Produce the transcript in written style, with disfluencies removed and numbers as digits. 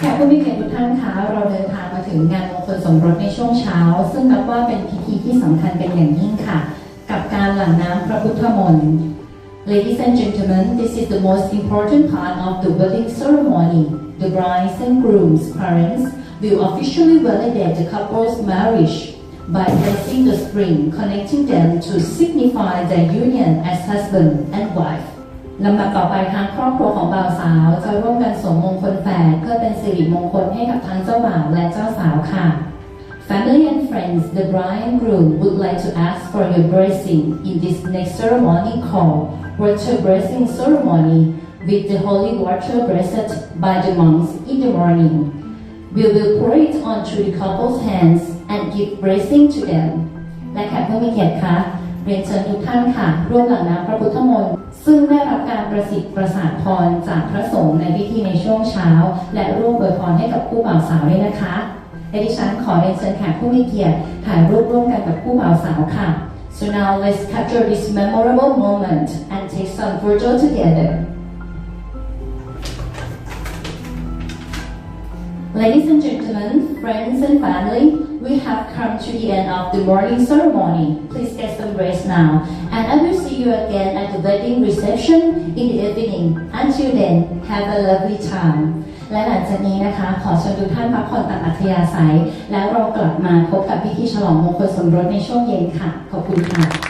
แขกผู้มีเกียรติทุกท่านคะเราเดินทางมาถึงงานมงคลสมรสในช่วงเช้าซึ่งนับว่าเป็นพิธีที่สำคัญเป็นอย่างยิ่งค่ะกับการหลั่งน้ำพระพุทธมนต์ Ladies and gentlemen, this is the most important part of the wedding ceremony. The bride's and groom's parents will officially validate the couple's marriage by blessing the spring, connecting them to signify their union as husband and wife. ลำดับต่อไปทางครอบครัวของบ่าวสาวจะร่วมกันสวมมงคลแฝดเพื่อเป็นสิริมงคลให้กับทั้งเจ้าบ่าวและเจ้าสาวค่ะ Family and friends, the bride and groom would like to ask for your blessing in this next ceremony called Water Blessing Ceremony with the holy water blessed by the monks in the morning. We will pour it onto the couple's hands and give blessing to them. และแขกผู้มีเกียรติคะเรียนเชิญทุกท่านค่ะร่วมหลั่งน้ำพระพุทธมนต์ซึ่งได้รับการประสิทธิ์ประสาทพรจากพระสงฆ์ในพิธีในช่วงเช้าและร่วมอวยพรให้กับคู่บ่าวสาวด้วยนะคะและดิฉันขอเรียนเชิญแขกผู้มีเกียรติถ่ายรูปร่วมกันกับคู่บ่าวสาวค่ะ So now let's capture this memorable moment and take some photo together. Ladies and gentlemen, friends and family, we have come to the end of the morning ceremony. Please get some rest now, and I will see you again at the wedding reception in the evening. Until then, have a lovely time. และหลังจากนี้นะคะขอเชิญทุกท่านพักผ่อนตามอัธยาศัยแล้วเรากลับมาพบกับพิธีฉลองมงคลสมรสในช่วงเย็นค่ะขอบคุณค่ะ